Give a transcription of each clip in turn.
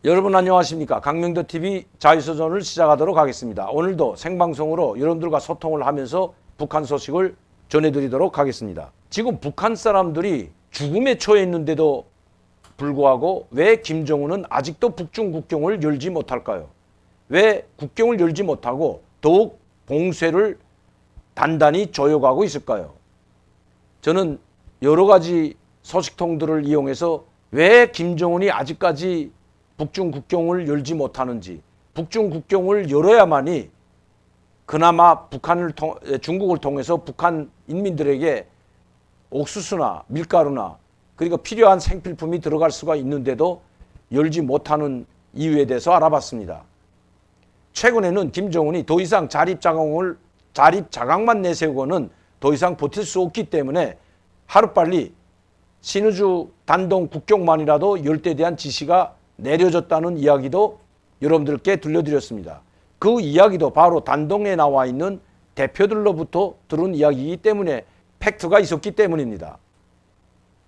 여러분 안녕하십니까. 강명도TV 자유서전을 시작하도록 하겠습니다. 오늘도 생방송으로 여러분들과 소통을 하면서 북한 소식을 전해드리도록 하겠습니다. 지금 북한 사람들이 죽음에 처해 있는데도 불구하고 왜 김정은은 아직도 북중 국경을 열지 못할까요? 왜 국경을 열지 못하고 더욱 봉쇄를 단단히 조여가고 있을까요? 저는 여러 가지 소식통들을 이용해서 왜 김정은이 아직까지 북중 국경을 열지 못하는지, 북중 국경을 열어야만이 그나마 중국을 통해서 북한 인민들에게 옥수수나 밀가루나 그리고 필요한 생필품이 들어갈 수가 있는데도 열지 못하는 이유에 대해서 알아봤습니다. 최근에는 김정은이 더 이상 자립자강만 내세우고는 더 이상 버틸 수 없기 때문에 하루빨리 신의주 단동 국경만이라도 열 때 대한 지시가 내려졌다는 이야기도 여러분들께 들려드렸습니다. 그 이야기도 바로 단동에 나와 있는 대표들로부터 들은 이야기이기 때문에 팩트가 있었기 때문입니다.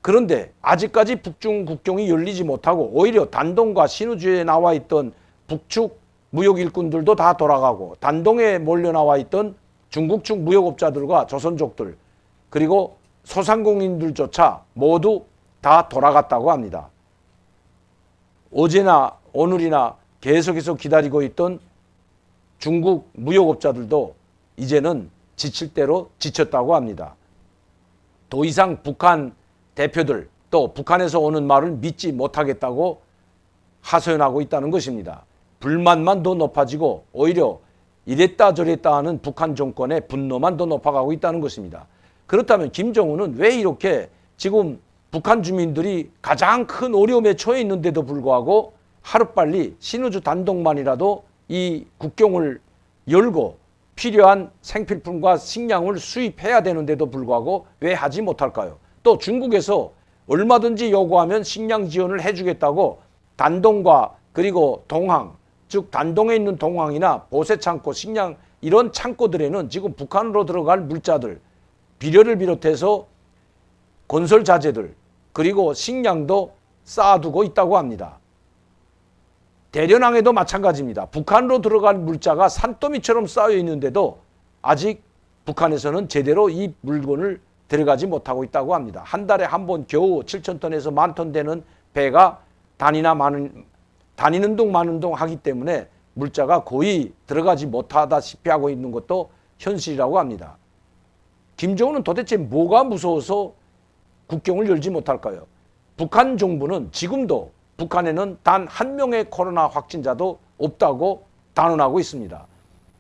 그런데 아직까지 북중 국경이 열리지 못하고 오히려 단동과 신의주에 나와 있던 북측 무역 일꾼들도 다 돌아가고 단동에 몰려 나와 있던 중국 측 무역업자들과 조선족들 그리고 소상공인들조차 모두 다 돌아갔다고 합니다. 어제나 오늘이나 계속해서 기다리고 있던 중국 무역업자들도 이제는 지칠 대로 지쳤다고 합니다. 더 이상 북한 대표들 또 북한에서 오는 말을 믿지 못하겠다고 하소연하고 있다는 것입니다. 불만만 더 높아지고 오히려 이랬다 저랬다 하는 북한 정권의 분노만 더 높아가고 있다는 것입니다. 그렇다면 김정은은 왜 이렇게 지금 북한 주민들이 가장 큰 어려움에 처해 있는데도 불구하고 하루빨리 신의주 단동만이라도 이 국경을 열고 필요한 생필품과 식량을 수입해야 되는데도 불구하고 왜 하지 못할까요? 또 중국에서 얼마든지 요구하면 식량 지원을 해주겠다고 단동과 그리고 동항, 즉 단동에 있는 동항이나 보세창고, 식량 이런 창고들에는 지금 북한으로 들어갈 물자들, 비료를 비롯해서 건설 자재들 그리고 식량도 쌓아두고 있다고 합니다. 대련항에도 마찬가지입니다. 북한으로 들어갈 물자가 산더미처럼 쌓여 있는데도 아직 북한에서는 제대로 이 물건을 들어가지 못하고 있다고 합니다. 한 달에 한 번 겨우 7,000톤에서 10,000톤 되는 배가 다니는 동 마는 동 하기 때문에 물자가 거의 들어가지 못하다시피 하고 있는 것도 현실이라고 합니다. 김정은은 도대체 뭐가 무서워서 국경을 열지 못할까요? 북한 정부는 지금도 북한에는 단 한 명의 코로나 확진자도 없다고 단언하고 있습니다.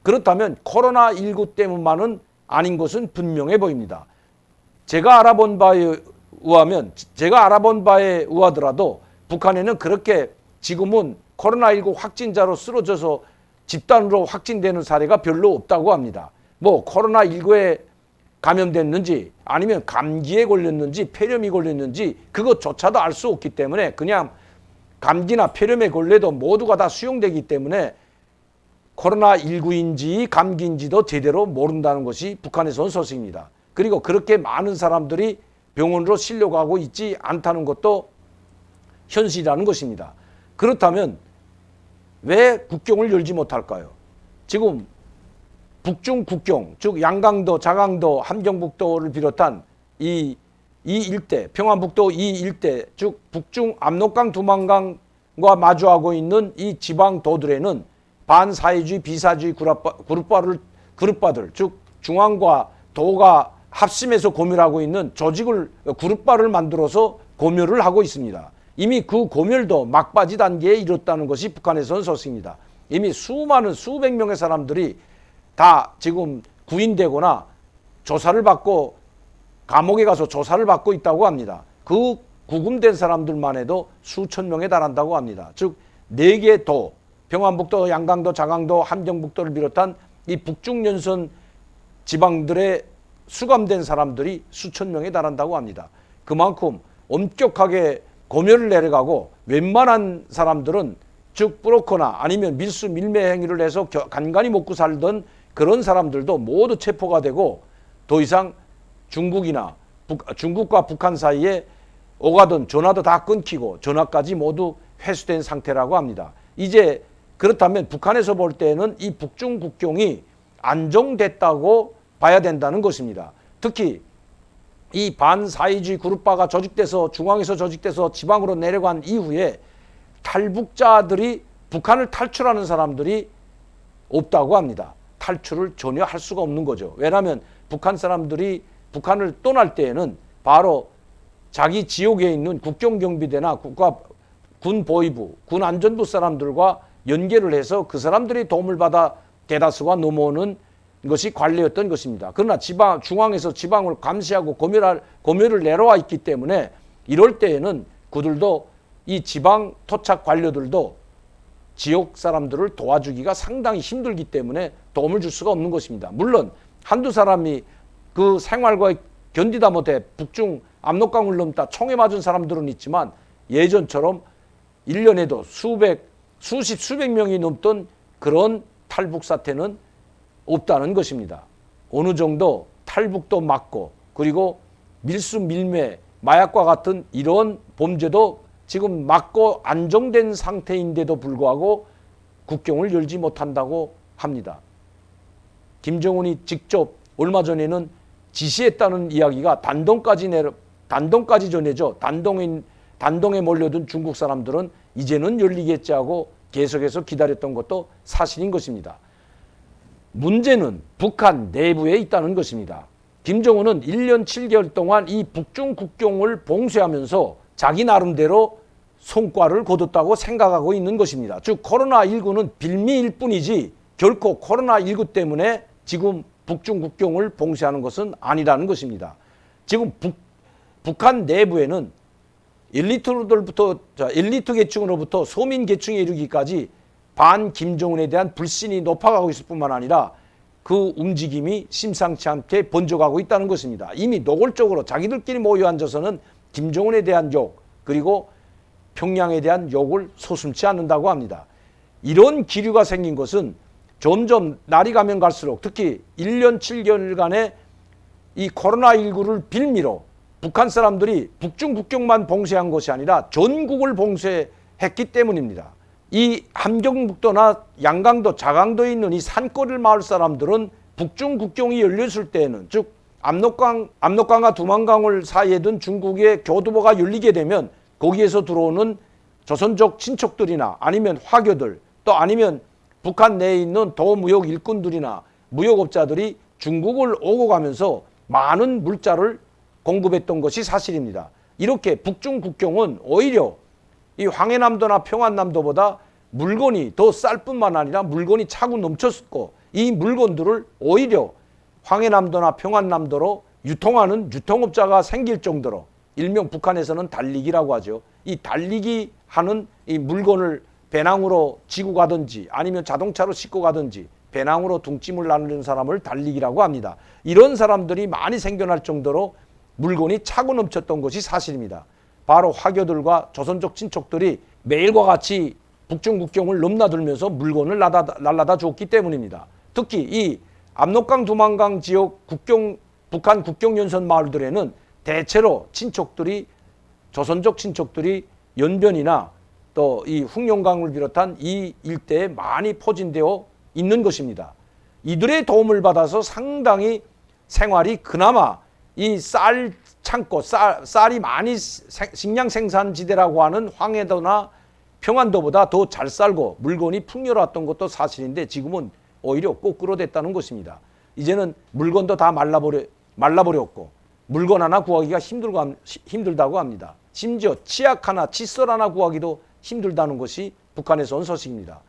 그렇다면 코로나19 때문만은 아닌 것은 분명해 보입니다. 제가 알아본 바에 의하더라도 북한에는 그렇게 지금은 코로나19 확진자로 쓰러져서 집단으로 확진되는 사례가 별로 없다고 합니다. 뭐 코로나19에 감염됐는지 아니면 감기에 걸렸는지 폐렴이 걸렸는지 그것조차도 알 수 없기 때문에 그냥 감기나 폐렴에 걸려도 모두가 다 수용되기 때문에 코로나19인지 감기인지도 제대로 모른다는 것이 북한에서 온 소식입니다. 그리고 그렇게 많은 사람들이 병원으로 실려가고 있지 않다는 것도 현실이라는 것입니다. 그렇다면 왜 국경을 열지 못할까요? 지금 북중 국경, 즉 양강도, 자강도, 함경북도를 비롯한 이 일대, 평안북도 이 일대, 즉 북중 압록강, 두만강과 마주하고 있는 이 지방도들에는 반사회주의, 비사주의 그룹바들, 즉 중앙과 도가 합심해서 고멸하고 있는 그룹바를 만들어서 고멸을 하고 있습니다. 이미 그 고멸도 막바지 단계에 이뤘다는 것이 북한에서 온 소식입니다. 이미 수백 명의 사람들이 다 지금 구인되거나 조사를 받고 감옥에 가서 조사를 받고 있다고 합니다. 그 구금된 사람들만 해도 수천 명에 달한다고 합니다. 즉 4개 도, 평안북도, 양강도, 자강도, 함경북도를 비롯한 이 북중연선 지방들에 수감된 사람들이 수천 명에 달한다고 합니다. 그만큼 엄격하게 고멸을 내려가고 웬만한 사람들은 즉 브로커나 아니면 밀매 행위를 해서 간간히 먹고 살던 그런 사람들도 모두 체포가 되고 더 이상 중국과 북한 사이에 오가던 전화도 다 끊기고 전화까지 모두 회수된 상태라고 합니다. 이제 그렇다면 북한에서 볼 때는 이 북중 국경이 안정됐다고 봐야 된다는 것입니다. 특히 이 반사회주의 그룹화가 조직돼서 중앙에서 조직돼서 지방으로 내려간 이후에 탈북자들이 북한을 탈출하는 사람들이 없다고 합니다. 탈출을 전혀 할 수가 없는 거죠. 왜냐하면 북한 사람들이 북한을 떠날 때에는 바로 자기 지역에 있는 국경경비대나 군보위부, 군안전부 사람들과 연계를 해서 그 사람들이 도움을 받아 대다수가 넘어오는 것이 관례였던 것입니다. 그러나 중앙에서 지방을 감시하고 검열을 내려와 있기 때문에 이럴 때에는 그들도 이 지방 토착 관료들도 지역 사람들을 도와주기가 상당히 힘들기 때문에 도움을 줄 수가 없는 것입니다. 물론 한두 사람이 그 생활과 견디다 못해 북중 압록강을 넘다 총에 맞은 사람들은 있지만 예전처럼 1년에도 수백 명이 넘던 그런 탈북 사태는 없다는 것입니다. 어느 정도 탈북도 막고 그리고 밀수밀매, 마약과 같은 이런 범죄도 지금 막고 안정된 상태인데도 불구하고 국경을 열지 못한다고 합니다. 김정은이 직접 얼마 전에는 지시했다는 이야기가 단동까지 전해져 단동에 몰려든 중국 사람들은 이제는 열리겠지 하고 계속해서 기다렸던 것도 사실인 것입니다. 문제는 북한 내부에 있다는 것입니다. 김정은은 1년 7개월 동안 이 북중 국경을 봉쇄하면서 자기 나름대로 성과를 거뒀다고 생각하고 있는 것입니다. 즉 코로나19는 빌미일 뿐이지 결코 코로나19 때문에 지금 북중 국경을 봉쇄하는 것은 아니라는 것입니다. 지금 북한 내부에는 엘리트 계층으로부터 서민 계층에 이르기까지 반 김정은에 대한 불신이 높아가고 있을 뿐만 아니라 그 움직임이 심상치 않게 번져가고 있다는 것입니다. 이미 노골적으로 자기들끼리 모여 앉아서는 김정은에 대한 욕 그리고 평양에 대한 욕을 서슴지 않는다고 합니다. 이런 기류가 생긴 것은 점점 날이 가면 갈수록 특히 1년 7개월간의 이 코로나19를 빌미로 북한 사람들이 북중 국경만 봉쇄한 것이 아니라 전국을 봉쇄했기 때문입니다. 이 함경북도나 양강도, 자강도에 있는 이 산골 마을 사람들은 북중 국경이 열렸을 때에는 즉 압록강과 두만강을 사이에 둔 중국의 교두보가 열리게 되면 거기에서 들어오는 조선족 친척들이나 아니면 화교들 또 아니면 북한 내에 있는 도무역 일꾼들이나 무역업자들이 중국을 오고 가면서 많은 물자를 공급했던 것이 사실입니다. 이렇게 북중 국경은 오히려 이 황해남도나 평안남도보다 물건이 더 쌀 뿐만 아니라 물건이 차고 넘쳤고 이 물건들을 오히려 황해남도나 평안남도로 유통하는 유통업자가 생길 정도로 일명 북한에서는 달리기라고 하죠. 이 달리기 하는 이 물건을 배낭으로 지고 가든지 아니면 자동차로 싣고 가든지 배낭으로 둥찜을 나누는 사람을 달리기라고 합니다. 이런 사람들이 많이 생겨날 정도로 물건이 차고 넘쳤던 것이 사실입니다. 바로 화교들과 조선족 친척들이 매일과 같이 북중 국경을 넘나들면서 물건을 날라다 줬기 때문입니다. 특히 이 압록강 두만강 지역 북한 국경 연선 마을들에는 대체로 조선족 친척들이 연변이나 또 이 흑룡강을 비롯한 이 일대에 많이 포진되어 있는 것입니다. 이들의 도움을 받아서 상당히 생활이 그나마 이 쌀 창고, 쌀이 많이 식량 생산지대라고 하는 황해도나 평안도보다 더 잘 살고 물건이 풍요로웠던 것도 사실인데 지금은 오히려 거꾸로 됐다는 것입니다. 이제는 물건도 다 말라버렸고 물건 하나 구하기가 힘들다고 합니다. 심지어 치약 하나, 칫솔 하나 구하기도 힘들다는 것이 북한에서 온 소식입니다.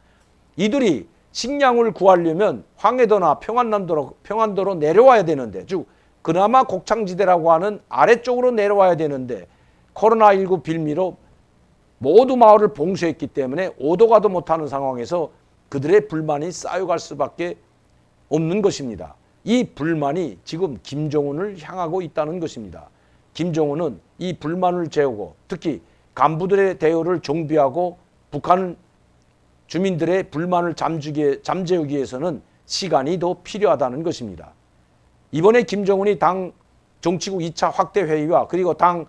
이들이 식량을 구하려면 황해도나 평안도로 내려와야 되는데 즉 그나마 곡창지대라고 하는 아래쪽으로 내려와야 되는데 코로나19 빌미로 모두 마을을 봉쇄했기 때문에 오도 가도 못하는 상황에서 그들의 불만이 쌓여갈 수밖에 없는 것입니다. 이 불만이 지금 김정은을 향하고 있다는 것입니다. 김정은은 이 불만을 재우고 특히 간부들의 대우를 정비하고 북한 주민들의 불만을 잠재우기 위해서는 시간이 더 필요하다는 것입니다. 이번에 김정은이 당 정치국 2차 확대 회의와 그리고 당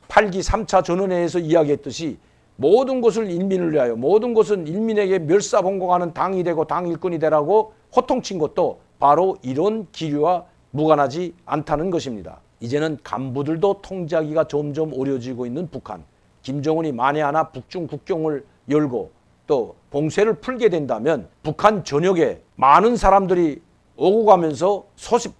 8기 3차 전원회의에서 이야기했듯이 모든 것을 인민을 위하여, 모든 것은 인민에게 멸사봉공하는 당이 되고 당 일꾼이 되라고 호통친 것도 바로 이런 기류와 무관하지 않다는 것입니다. 이제는 간부들도 통제하기가 점점 어려워지고 있는 북한. 김정은이 만에 하나 북중 국경을 열고 또 봉쇄를 풀게 된다면 북한 전역에 많은 사람들이 오고 가면서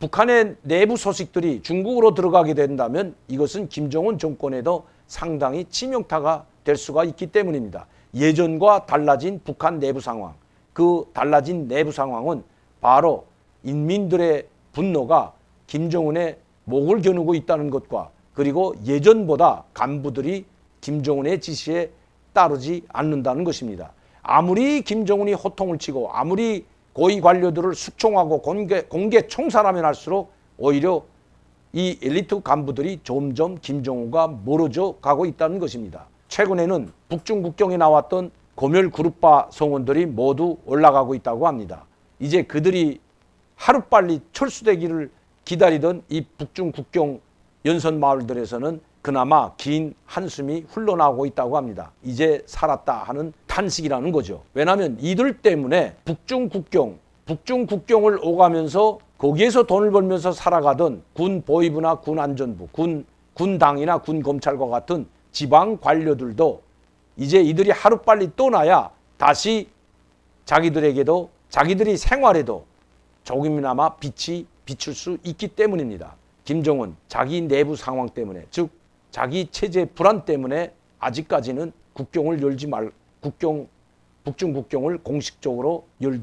북한의 내부 소식들이 중국으로 들어가게 된다면 이것은 김정은 정권에도 상당히 치명타가 될 수가 있기 때문입니다. 예전과 달라진 북한 내부 상황, 그 달라진 내부 상황은 바로 인민들의 분노가 김정은의 목을 겨누고 있다는 것과 그리고 예전보다 간부들이 김정은의 지시에 따르지 않는다는 것입니다. 아무리 김정은이 호통을 치고 아무리 고위 관료들을 숙청하고 공개 총살하면 할수록 오히려 이 엘리트 간부들이 점점 김정은과 멀어져 가고 있다는 것입니다. 최근에는 북중 국경에 나왔던 고멸 그룹파 성원들이 모두 올라가고 있다고 합니다. 이제 그들이 하루빨리 철수되기를 기다리던 이 북중 국경 연선 마을들에서는 그나마 긴 한숨이 흘러나오고 있다고 합니다. 이제 살았다 하는 탄식이라는 거죠. 왜냐하면 이들 때문에 북중 국경을 오가면서 거기에서 돈을 벌면서 살아가던 군 보위부나 군 안전부, 군당이나 군 검찰과 같은 지방 관료들도 이제 이들이 하루빨리 떠나야 다시 자기들에게도 자기들이 생활에도 조금이나마 빛이 비출 수 있기 때문입니다. 김정은 자기 내부 상황 때문에, 즉 자기 체제 불안 때문에 아직까지는 북중 국경을 공식적으로 열지